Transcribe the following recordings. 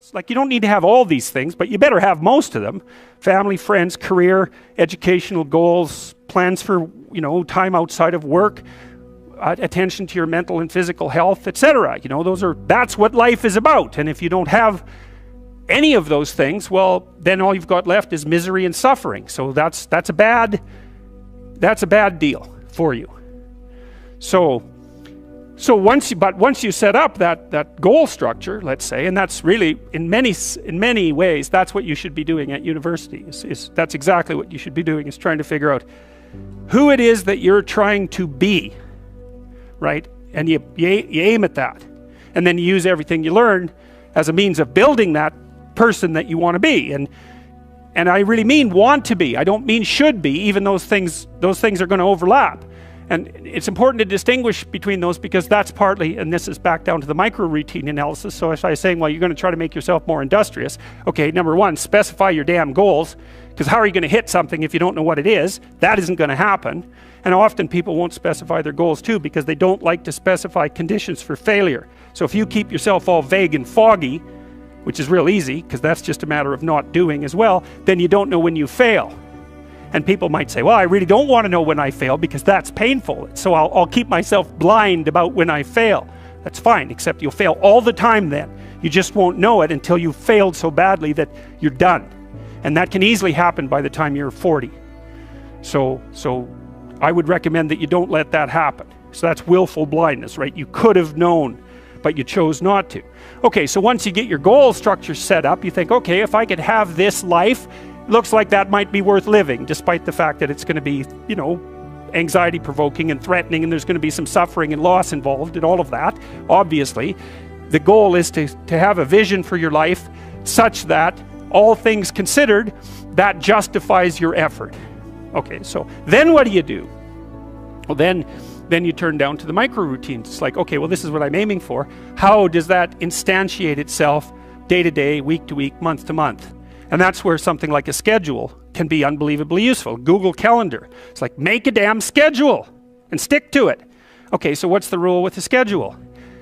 It's like you don't need to have all these things, but you better have most of them. Family, friends, career, educational goals, plans for, time outside of work, attention to your mental and physical health, etc. That's what life is about. And if you don't have any of those things, well, then all you've got left is misery and suffering. So that's a bad deal for you. So once you set up that goal structure, let's say, and that's really in many ways that's what you should be doing at university. That's exactly what you should be doing, is trying to figure out who it is that you're trying to be, right? And you aim at that, and then you use everything you learn as a means of building that person that you want to be. And I really mean want to be. I don't mean should be. Even those things are going to overlap. And it's important to distinguish between those, because that's partly, and this is back down to the micro routine analysis. So if I was saying, well, you're going to try to make yourself more industrious. Okay, number one, specify your damn goals, because how are you going to hit something if you don't know what it is? That isn't going to happen. And often people won't specify their goals too, because they don't like to specify conditions for failure. So if you keep yourself all vague and foggy, which is real easy, because that's just a matter of not doing as well, then you don't know when you fail. And people might say, well, I really don't want to know when I fail, because that's painful. So I'll keep myself blind about when I fail. That's fine, except you'll fail all the time then. You just won't know it until you've failed so badly that you're done. And that can easily happen by the time you're 40. So I would recommend that you don't let that happen. So that's willful blindness, right? You could have known, but you chose not to. Okay, so once you get your goal structure set up, you think, okay, if I could have this life, looks like that might be worth living, despite the fact that it's going to be, anxiety provoking and threatening, and there's going to be some suffering and loss involved and all of that. Obviously, the goal is to have a vision for your life such that, all things considered, that justifies your effort. Okay, so then what do? Well, then you turn down to the micro routines. It's like, okay, well, this is what I'm aiming for. How does that instantiate itself day to day, week to week, month to month? And that's where something like a schedule can be unbelievably useful. Google Calendar. It's like, make a damn schedule and stick to it. Okay, so what's the rule with the schedule?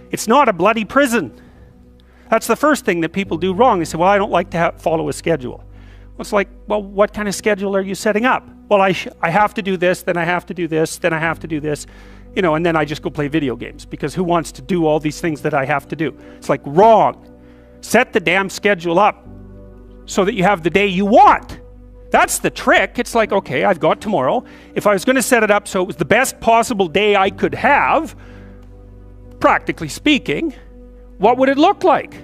It's not a bloody prison. That's the first thing that people do wrong. They say, well, I don't like to follow a schedule. Well, it's like, well, what kind of schedule are you setting up? Well, I have to do this, then I have to do this, then I have to do this, and then I just go play video games, because who wants to do all these things that I have to do? It's like, wrong. Set the damn schedule up so that you have the day you want. That's the trick. It's like, okay, I've got tomorrow. If I was going to set it up so it was the best possible day I could have, practically speaking, what would it look like?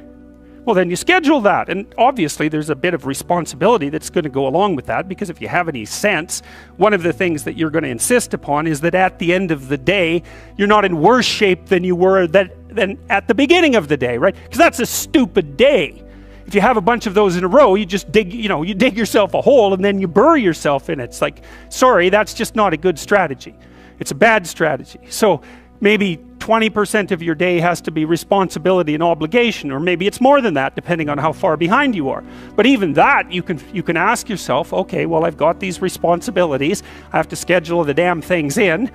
Well, then you schedule that. And obviously there's a bit of responsibility that's going to go along with that, because if you have any sense, one of the things that you're going to insist upon is that at the end of the day, you're not in worse shape than you were than at the beginning of the day, right? Because that's a stupid day. If you have a bunch of those in a row, you just dig yourself a hole and then you bury yourself in it. It's like, sorry, that's just not a good strategy. It's a bad strategy. So maybe 20% of your day has to be responsibility and obligation, or maybe it's more than that, depending on how far behind you are. But even that, you can ask yourself, okay, well, I've got these responsibilities. I have to schedule the damn things in.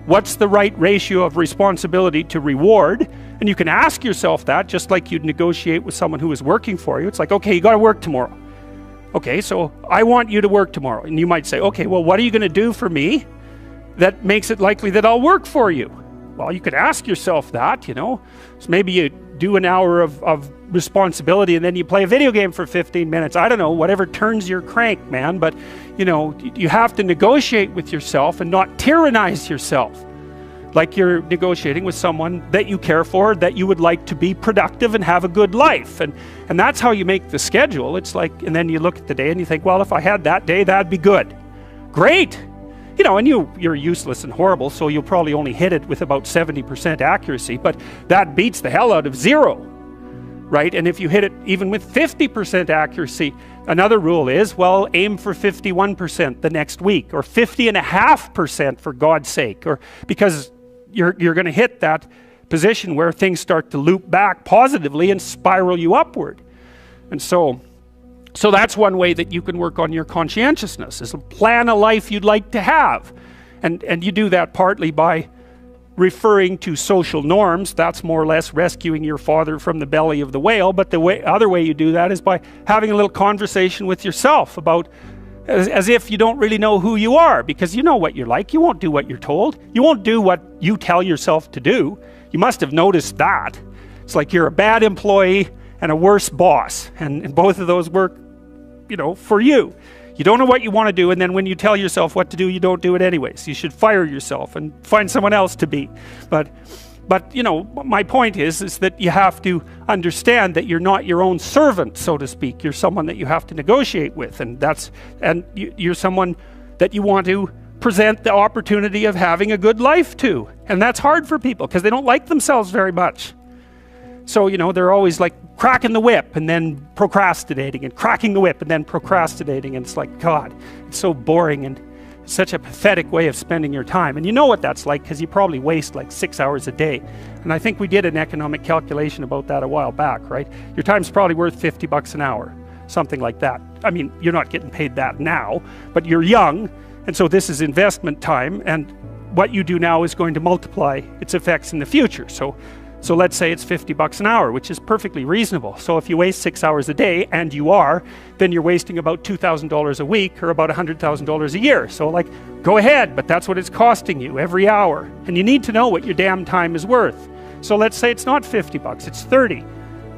What's the right ratio of responsibility to reward? And you can ask yourself that, just like you'd negotiate with someone who is working for you. It's like, okay, you got to work tomorrow. Okay, so I want you to work tomorrow. And you might say, okay, well, what are you going to do for me that makes it likely that I'll work for you? Well, you could ask yourself that, So maybe you do an hour of responsibility and then you play a video game for 15 minutes. I don't know, whatever turns your crank, man. But, you have to negotiate with yourself and not tyrannize yourself. Like you're negotiating with someone that you care for, that you would like to be productive and have a good life. And that's how you make the schedule. It's like, and then you look at the day and you think, well, if I had that day, that'd be good. Great. And you're useless and horrible, so you'll probably only hit it with about 70% accuracy, but that beats the hell out of 0, right? And if you hit it even with 50% accuracy, another rule is, well, aim for 51% the next week, or 50.5% for God's sake, or because you're going to hit that position where things start to loop back positively and spiral you upward. And so that's one way that you can work on your conscientiousness, is plan a life you'd like to have. And you do that partly by referring to social norms. That's more or less rescuing your father from the belly of the whale. But the other way you do that is by having a little conversation with yourself about, as if you don't really know who you are, because you know what you're like. You won't do what you're told. You won't do what you tell yourself to do. You must have noticed that. It's like you're a bad employee and a worse boss, and both of those work, you know, for you. You don't know what you want to do, and then when you tell yourself what to do, you don't do it anyways. You should fire yourself and find someone else to be. But you know, my point is that you have to understand that you're not your own servant, so to speak. You're someone that you have to negotiate with, and you're someone that you want to present the opportunity of having a good life to. And that's hard for people because they don't like themselves very much. So, you know, they're always like cracking the whip and then procrastinating, and cracking the whip and then procrastinating, and it's like, God, it's so boring and it's such a pathetic way of spending your time. And you know what that's like, because you probably waste like 6 hours a day. And I think we did an economic calculation about that a while back, right? Your time's probably worth $50 an hour, something like that. I mean, you're not getting paid that now, but you're young, and so this is investment time, and what you do now is going to multiply its effects in the future. So let's say it's $50 an hour, which is perfectly reasonable. So if you waste 6 hours a day, and you are, then you're wasting about $2,000 a week, or about $100,000 a year. So like, go ahead, but that's what it's costing you every hour. And you need to know what your damn time is worth. So let's say it's not $50, it's 30,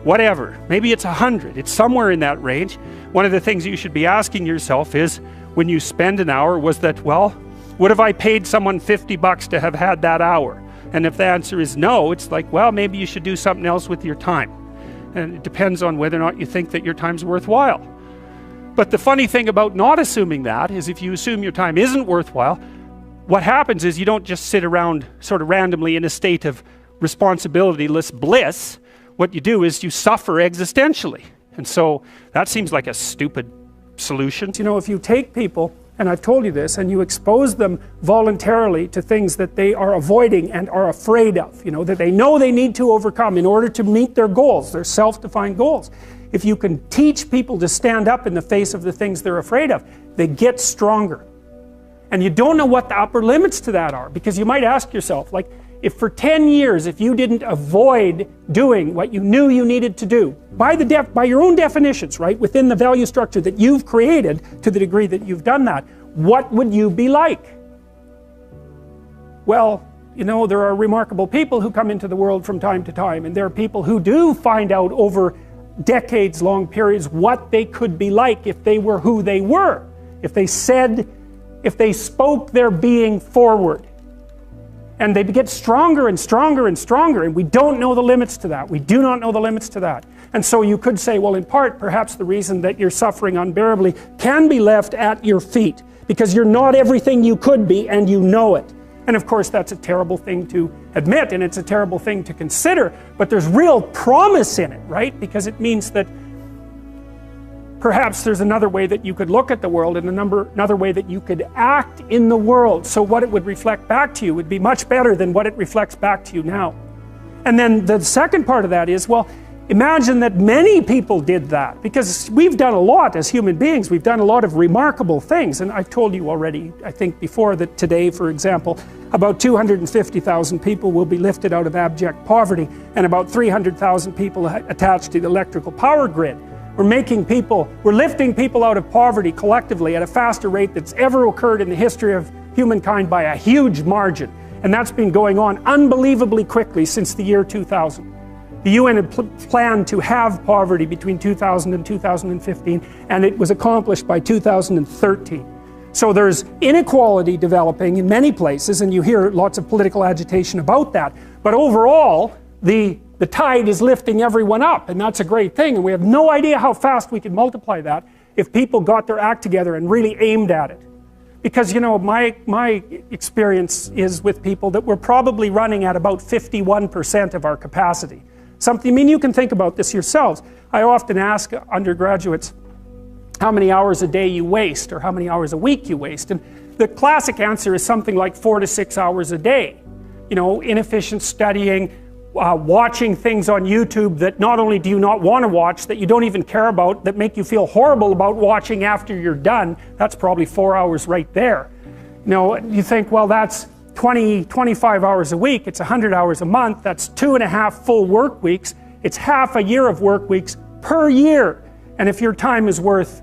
whatever. Maybe it's 100, it's somewhere in that range. One of the things you should be asking yourself is, when you spend an hour, was that, well, would have I paid someone $50 to have had that hour? And if the answer is no, it's like, well, maybe you should do something else with your time. And it depends on whether or not you think that your time's worthwhile. But the funny thing about not assuming that is, if you assume your time isn't worthwhile, what happens is you don't just sit around sort of randomly in a state of responsibilityless bliss. What you do is you suffer existentially. And so that seems like a stupid solution. You know, if you take people, and I've told you this, and you expose them voluntarily to things that they are avoiding and are afraid of, you know, that they know they need to overcome in order to meet their goals, their self-defined goals. If you can teach people to stand up in the face of the things they're afraid of, they get stronger. And you don't know what the upper limits to that are, because you might ask yourself, like, if for 10 years, if you didn't avoid doing what you knew you needed to do, by your own definitions, right, within the value structure that you've created, to the degree that you've done that, what would you be like? Well, you know, there are remarkable people who come into the world from time to time, and there are people who do find out over decades-long periods what they could be like if they were who they were, if they spoke their being forward. And they get stronger and stronger and stronger, and we don't know the limits to that. We do not know the limits to that. And so you could say, well, in part, perhaps the reason that you're suffering unbearably can be left at your feet, because you're not everything you could be, and you know it. And of course, that's a terrible thing to admit, and it's a terrible thing to consider, but there's real promise in it, right? Because it means that perhaps there's another way that you could look at the world, and another way that you could act in the world, so what it would reflect back to you would be much better than what it reflects back to you now. And then the second part of that is, well, imagine that many people did that, because we've done a lot as human beings. We've done a lot of remarkable things, and I've told you already, I think before, that today, for example, about 250,000 people will be lifted out of abject poverty, and about 300,000 people attached to the electrical power grid. We're lifting people out of poverty collectively at a faster rate that's ever occurred in the history of humankind by a huge margin. And that's been going on unbelievably quickly since the year 2000. The UN had planned to have poverty between 2000 and 2015, and it was accomplished by 2013. So there's inequality developing in many places, and you hear lots of political agitation about that. But overall, the tide is lifting everyone up, and that's a great thing, and we have no idea how fast we could multiply that if people got their act together and really aimed at it. Because, you know, my experience is with people that we're probably running at about 51% of our capacity. I mean, you can think about this yourselves. I often ask undergraduates how many hours a day you waste, or how many hours a week you waste, and the classic answer is something like 4 to 6 hours a day. You know, inefficient studying, watching things on YouTube that not only do you not want to watch, that you don't even care about, that make you feel horrible about watching after you're done. That's probably 4 hours right there. You know, you think, well, that's 25 hours a week, it's 100 hours a month, that's 2.5 full work weeks, it's half a year of work weeks per year. And if your time is worth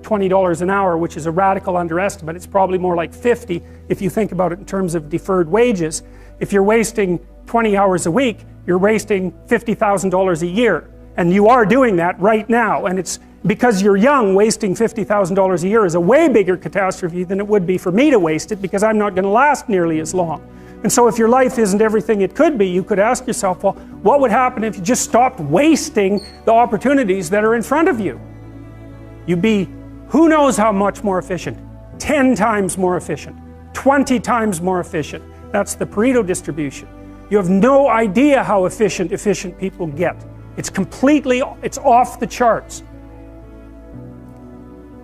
$20 an hour, which is a radical underestimate, it's probably more like 50 if you think about it in terms of deferred wages. If you're wasting 20 hours a week, you're wasting $50,000 a year. And you are doing that right now. And it's because you're young, wasting $50,000 a year is a way bigger catastrophe than it would be for me to waste it, because I'm not going to last nearly as long. And so if your life isn't everything it could be, you could ask yourself, well, what would happen if you just stopped wasting the opportunities that are in front of you? You'd be who knows how much more efficient. 10 times more efficient. 20 times more efficient. That's the Pareto distribution. You have no idea how efficient people get. It's off the charts.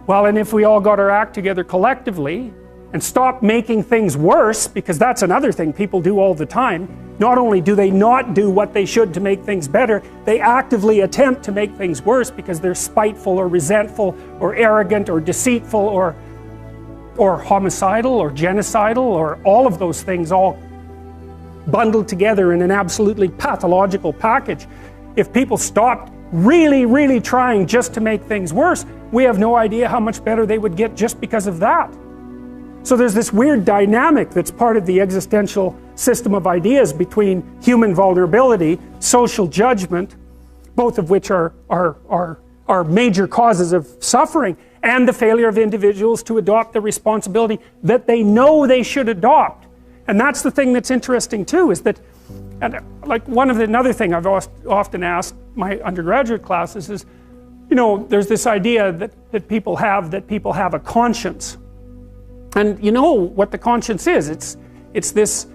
Well, and if we all got our act together collectively and stopped making things worse, because that's another thing people do all the time, not only do they not do what they should to make things better, they actively attempt to make things worse because they're spiteful or resentful or arrogant or deceitful or homicidal or genocidal, or all of those things all bundled together in an absolutely pathological package. If people stopped really, really trying just to make things worse, we have no idea how much better they would get just because of that. So there's this weird dynamic that's part of the existential system of ideas between human vulnerability, social judgment, both of which are major causes of suffering, and the failure of individuals to adopt the responsibility that they know they should adopt. And that's the thing that's interesting too, is that, and like another thing I've often asked my undergraduate classes is, you know, there's this idea that people have a conscience. And you know what the conscience is. It's this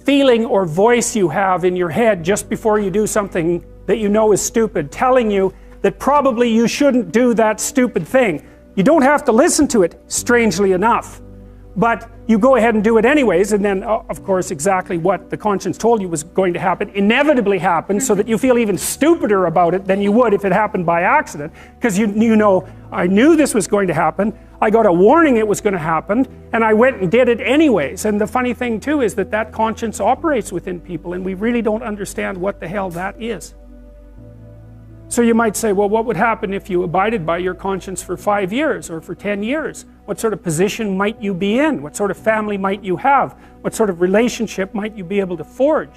feeling or voice you have in your head just before you do something that you know is stupid, telling you that probably you shouldn't do that stupid thing. You don't have to listen to it, strangely enough, but you go ahead and do it anyways, and then of course exactly what the conscience told you was going to happen inevitably happens, so that you feel even stupider about it than you would if it happened by accident, because you know, I knew this was going to happen, I got a warning it was going to happen, and I went and did it anyways. And the funny thing too is that conscience operates within people, and we really don't understand what the hell that is. So you might say, well, what would happen if you abided by your conscience for 5 years or for 10 years? What sort of position might you be in? What sort of family might you have? What sort of relationship might you be able to forge?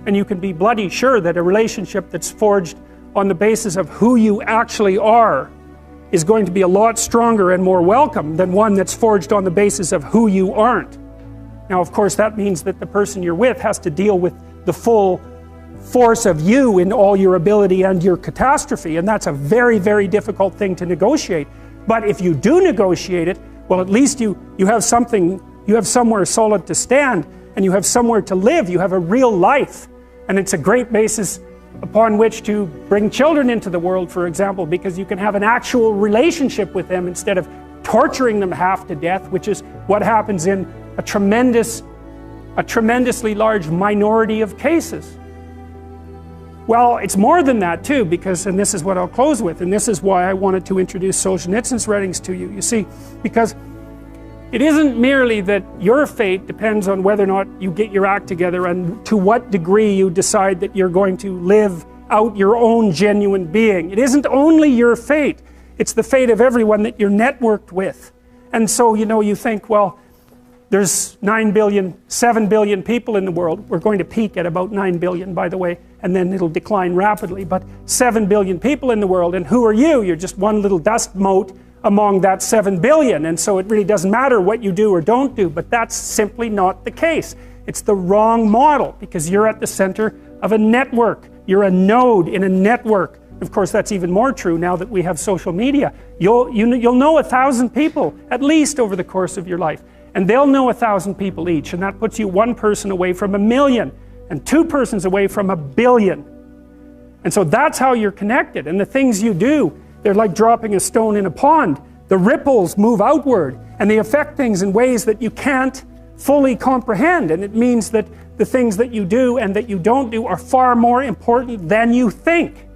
And you can be bloody sure that a relationship that's forged on the basis of who you actually are is going to be a lot stronger and more welcome than one that's forged on the basis of who you aren't. Now, of course, that means that the person you're with has to deal with the full force of you in all your ability and your catastrophe, and that's a very, very difficult thing to negotiate. But if you do negotiate it, well, at least you have something, you have somewhere solid to stand, and you have somewhere to live, you have a real life, and it's a great basis upon which to bring children into the world, for example, because you can have an actual relationship with them instead of torturing them half to death, which is what happens in a tremendously large minority of cases. Well, it's more than that too, because, and this is what I'll close with, and this is why I wanted to introduce Solzhenitsyn's writings to you. You see, because it isn't merely that your fate depends on whether or not you get your act together and to what degree you decide that you're going to live out your own genuine being. It isn't only your fate, it's the fate of everyone that you're networked with. And so, you know, you think, well, there's 9 billion, 7 billion people in the world. We're going to peak at about 9 billion, by the way, and then it'll decline rapidly. But 7 billion people in the world, and who are you? You're just one little dust mote among that 7 billion, and so it really doesn't matter what you do or don't do, but that's simply not the case. It's the wrong model, because you're at the center of a network. You're a node in a network. Of course, that's even more true now that we have social media. You'll know 1,000 people, at least, over the course of your life. And they'll know 1,000 people each, and that puts you one person away from 1,000,000, and two persons away from 1,000,000,000. And so that's how you're connected, and the things you do, they're like dropping a stone in a pond. The ripples move outward, and they affect things in ways that you can't fully comprehend, and it means that the things that you do and that you don't do are far more important than you think.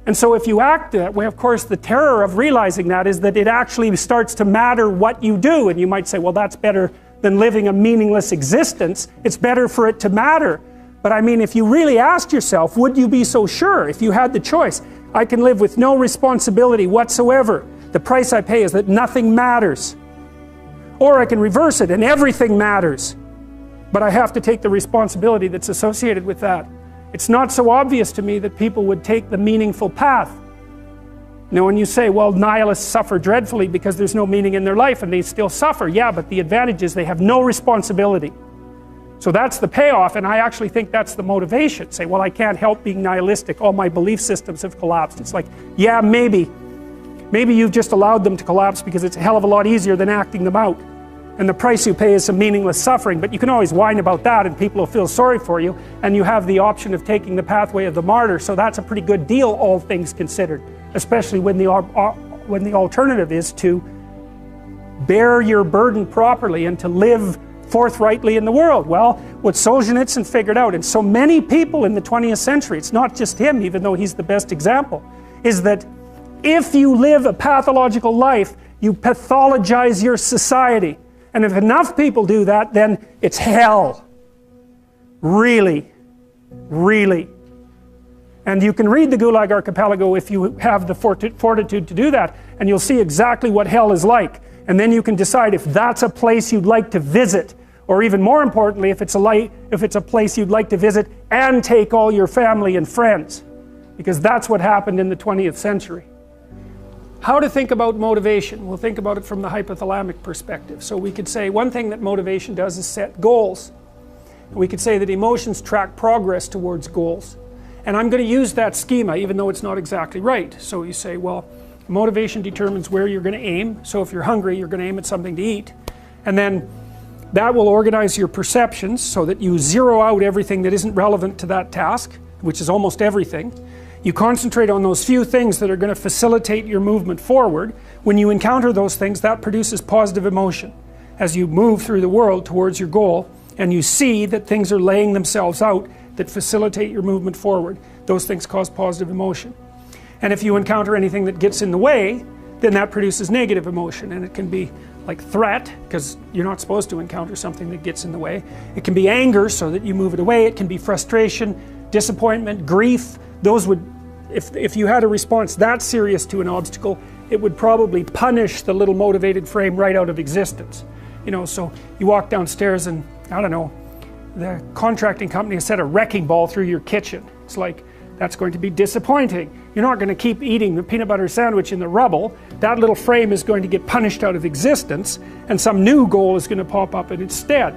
And so if you act that way, of course, the terror of realizing that is that it actually starts to matter what you do. And you might say, well, that's better than living a meaningless existence. It's better for it to matter. But I mean, if you really asked yourself, would you be so sure if you had the choice? I can live with no responsibility whatsoever. The price I pay is that nothing matters. Or I can reverse it and everything matters. But I have to take the responsibility that's associated with that. It's not so obvious to me that people would take the meaningful path. Now when you say, well, nihilists suffer dreadfully because there's no meaning in their life and they still suffer. Yeah, but the advantage is they have no responsibility. So that's the payoff, and I actually think that's the motivation. Say, well, I can't help being nihilistic. All my belief systems have collapsed. It's like, yeah, maybe. Maybe you've just allowed them to collapse because it's a hell of a lot easier than acting them out. And the price you pay is some meaningless suffering, but you can always whine about that and people will feel sorry for you, and you have the option of taking the pathway of the martyr, so that's a pretty good deal, all things considered. Especially when the alternative is to bear your burden properly and to live forthrightly in the world. Well, what Solzhenitsyn figured out, and so many people in the 20th century, it's not just him, even though he's the best example, is that if you live a pathological life, you pathologize your society. And if enough people do that, then it's hell. Really. Really. And you can read the Gulag Archipelago if you have the fortitude to do that, and you'll see exactly what hell is like. And then you can decide if that's a place you'd like to visit, or even more importantly, if it's a place you'd like to visit and take all your family and friends. Because that's what happened in the 20th century. How to think about motivation? We'll think about it from the hypothalamic perspective. So we could say one thing that motivation does is set goals. We could say that emotions track progress towards goals. And I'm going to use that schema even though it's not exactly right. So you say, well, motivation determines where you're going to aim. So if you're hungry, you're going to aim at something to eat. And then that will organize your perceptions so that you zero out everything that isn't relevant to that task, which is almost everything. You concentrate on those few things that are going to facilitate your movement forward. When you encounter those things, that produces positive emotion as you move through the world towards your goal, and you see that things are laying themselves out that facilitate your movement forward. Those things cause positive emotion. And if you encounter anything that gets in the way, then that produces negative emotion, and it can be like threat, because you're not supposed to encounter something that gets in the way. It can be anger, so that you move it away. It can be frustration, disappointment, grief. Those would, if you had a response that serious to an obstacle, it would probably punish the little motivated frame right out of existence. You know, so you walk downstairs and, I don't know, the contracting company has set a wrecking ball through your kitchen. It's like, that's going to be disappointing. You're not going to keep eating the peanut butter sandwich in the rubble. That little frame is going to get punished out of existence, and some new goal is going to pop up in its stead.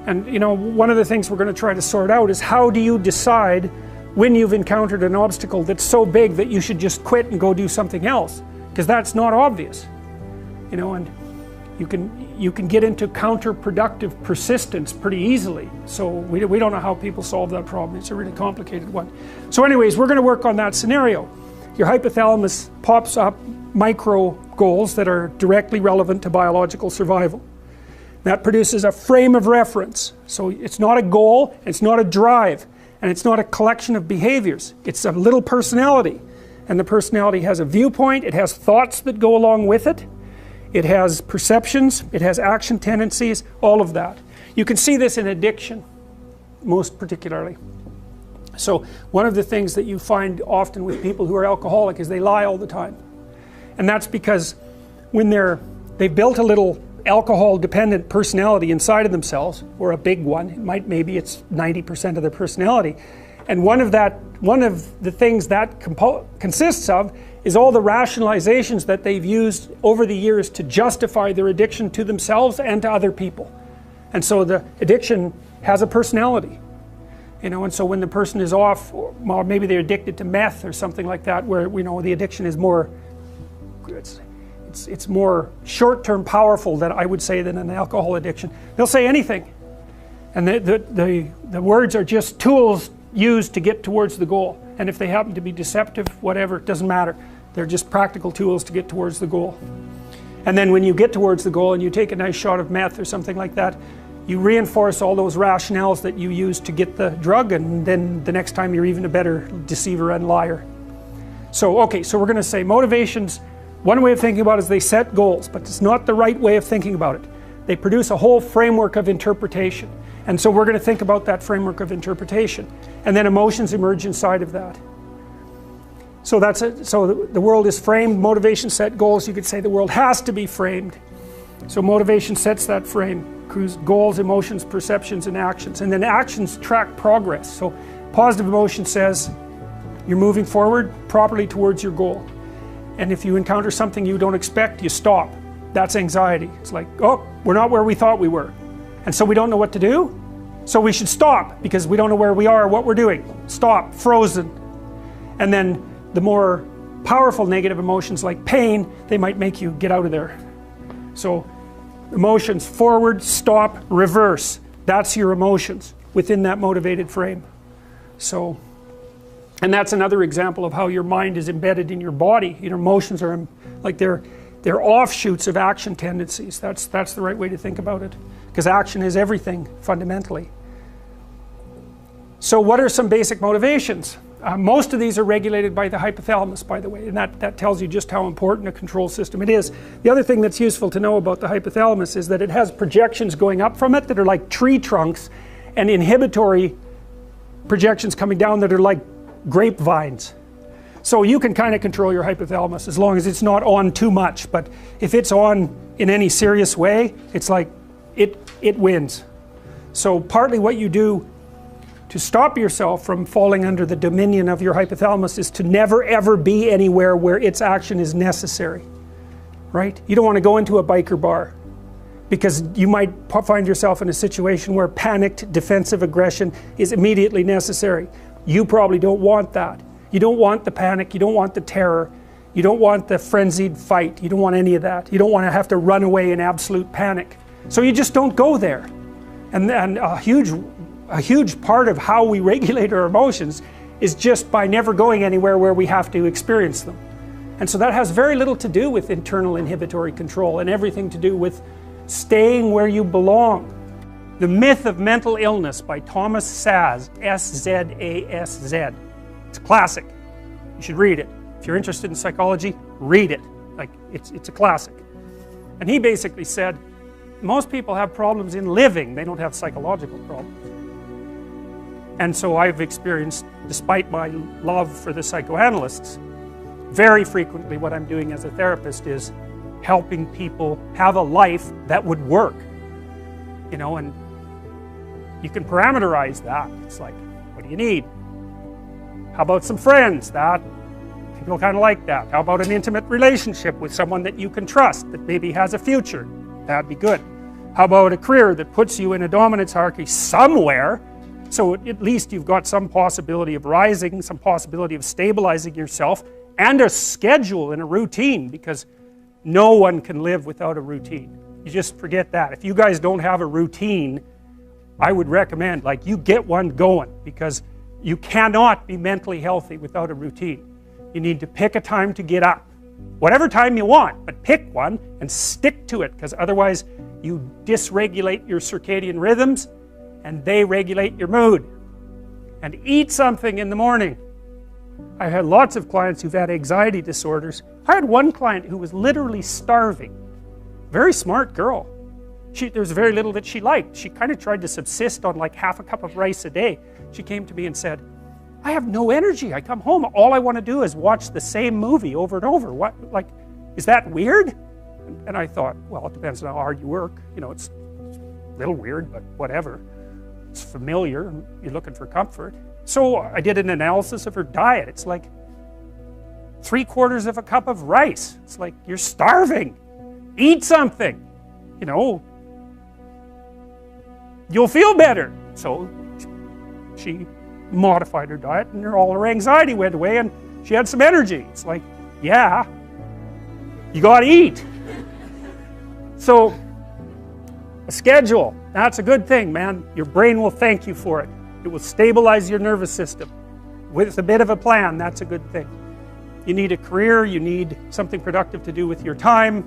And you know, one of the things we're going to try to sort out is how do you decide when you've encountered an obstacle that's so big that you should just quit and go do something else, because that's not obvious. You know, and you can get into counterproductive persistence pretty easily. So we don't know how people solve that problem. It's a really complicated one. So anyways, we're going to work on that scenario. Your hypothalamus pops up micro goals that are directly relevant to biological survival. That produces a frame of reference. So it's not a goal, it's not a drive, and it's not a collection of behaviors. It's a little personality. And the personality has a viewpoint, it has thoughts that go along with it. It has perceptions, it has action tendencies, all of that. You can see this in addiction, most particularly. So one of the things that you find often with people who are alcoholic is they lie all the time. And that's because when they've built a little alcohol dependent personality inside of themselves, or a big one, maybe it's 90% of their personality. And one of the things that consists of is all the rationalizations that they've used over the years to justify their addiction to themselves and to other people. And so the addiction has a personality. You know, and so when the person is off, or maybe they're addicted to meth or something like that, where, you know, the addiction is more, it's more short-term powerful than I would say than an alcohol addiction. They'll say anything. And the words are just tools used to get towards the goal. And if they happen to be deceptive, whatever, it doesn't matter. They're just practical tools to get towards the goal. And then when you get towards the goal and you take a nice shot of meth or something like that, you reinforce all those rationales that you used to get the drug, and then the next time you're even a better deceiver and liar. So, okay, so we're going to say motivations, one way of thinking about it is they set goals, but it's not the right way of thinking about it. they produce a whole framework of interpretation. And so we're going to think about that framework of interpretation. And then emotions emerge inside of that. So that's it. So the world is framed, motivation, set goals. You could say the world has to be framed. So motivation sets that frame, goals, emotions, perceptions, and actions. And then actions track progress. So positive emotion says you're moving forward properly towards your goal. And if you encounter something you don't expect, you stop. That's anxiety. It's like, oh, we're not where we thought we were. And so we don't know what to do. So we should stop because we don't know where we are or what we're doing. Stop, frozen. And then the more powerful negative emotions like pain, they might make you get out of there. So emotions, forward, stop, reverse. That's your emotions within that motivated frame. So, and that's another example of how your mind is embedded in your body. Your emotions are like they're offshoots of action tendencies. That's the right way to think about it. Because action is everything, fundamentally. So what are some basic motivations? Most of these are regulated by the hypothalamus, by the way, and that tells you just how important a control system it is. The other thing that's useful to know about the hypothalamus is that it has projections going up from it that are like tree trunks, and inhibitory projections coming down that are like grapevines. So you can kind of control your hypothalamus as long as it's not on too much, but if it's on in any serious way, it's like it wins. So partly what you do to stop yourself from falling under the dominion of your hypothalamus is to never ever be anywhere where its action is necessary, right? You don't want to go into a biker bar because you might find yourself in a situation where panicked defensive aggression is immediately necessary. You probably don't want that. You don't want the panic, you don't want the terror, you don't want the frenzied fight, you don't want any of that. You don't want to have to run away in absolute panic. So you just don't go there. And a huge part of how we regulate our emotions is just by never going anywhere where we have to experience them. And so that has very little to do with internal inhibitory control and everything to do with staying where you belong. The Myth of Mental Illness by Thomas Szasz, S-Z-A-S-Z. It's a classic. You should read it. If you're interested in psychology, read it. Like, it's a classic. And he basically said, most people have problems in living, they don't have psychological problems. And so I've experienced, despite my love for the psychoanalysts, very frequently what I'm doing as a therapist is helping people have a life that would work. You know, and you can parameterize that. It's like, what do you need? How about some friends? That people kind of like that. How about an intimate relationship with someone that you can trust, that maybe has a future? That'd be good. How about a career that puts you in a dominance hierarchy somewhere, so at least you've got some possibility of rising, some possibility of stabilizing yourself, and a schedule and a routine, because no one can live without a routine. You just forget that. If you guys don't have a routine, I would recommend, like, you get one going, because you cannot be mentally healthy without a routine. You need to pick a time to get up. Whatever time you want, but pick one and stick to it, because otherwise you dysregulate your circadian rhythms and they regulate your mood. And eat something in the morning. I've had lots of clients who've had anxiety disorders. I had one client who was literally starving. Very smart girl. There was very little that she liked. She kind of tried to subsist on like half a cup of rice a day. She came to me and said, I have no energy. I come home, all I want to do is watch the same movie over and over. What, like, is that weird? And I thought, well, it depends on how hard you work. You know, it's a little weird, but whatever. It's familiar. You're looking for comfort. So I did an analysis of her diet. It's like 3/4 of a cup of rice. It's like, you're starving. Eat something. You know, you'll feel better. So she modified her diet, and all her anxiety went away, and she had some energy. It's like, yeah, you got to eat. So a schedule, that's a good thing, man. Your brain will thank you for it. It will stabilize your nervous system. With a bit of a plan, that's a good thing. You need a career, you need something productive to do with your time,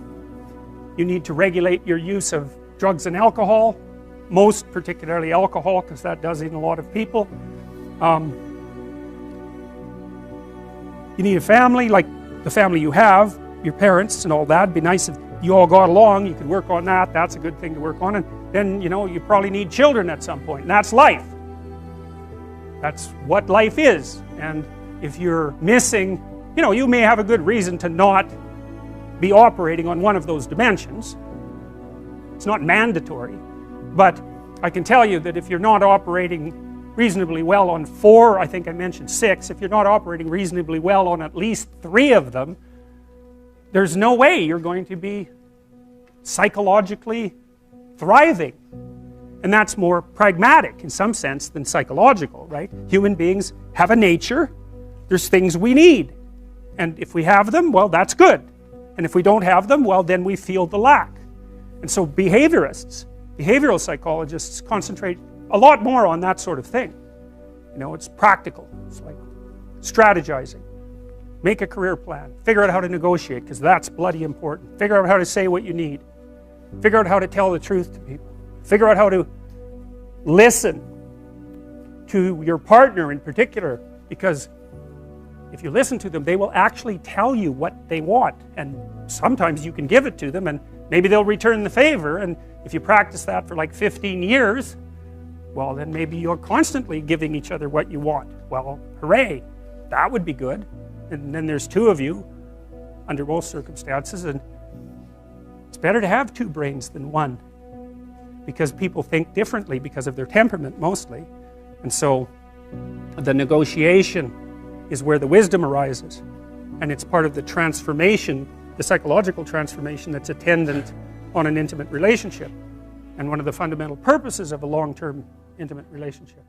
you need to regulate your use of drugs and alcohol, most particularly alcohol, because that does in a lot of people. You need a family, like the family you have, your parents and all that. It'd be nice if you all got along, you could work on that, that's a good thing to work on, and then, you know, you probably need children at some point, and that's life. That's what life is. And if you're missing, you know, you may have a good reason to not be operating on one of those dimensions. It's not mandatory, but I can tell you that if you're not operating reasonably well on 4, I think I mentioned 6, if you're not operating reasonably well on at least 3 of them, there's no way you're going to be psychologically thriving. And that's more pragmatic in some sense than psychological, right? Human beings have a nature, there's things we need, and if we have them, well, that's good, and if we don't have them, well, then we feel the lack. And so behaviorists, behavioral psychologists concentrate a lot more on that sort of thing. You know, it's practical. It's like strategizing. Make a career plan. Figure out how to negotiate, because that's bloody important. Figure out how to say what you need. Figure out how to tell the truth to people. Figure out how to listen to your partner in particular, because if you listen to them, they will actually tell you what they want, and sometimes you can give it to them and maybe they'll return the favor, and if you practice that for like 15 years, well, then maybe you're constantly giving each other what you want. Well, hooray, that would be good. And then there's 2 of you under most circumstances, and it's better to have 2 brains than 1, because people think differently because of their temperament mostly. And so the negotiation is where the wisdom arises, and it's part of the transformation, the psychological transformation that's attendant on an intimate relationship, and one of the fundamental purposes of a long-term intimate relationship.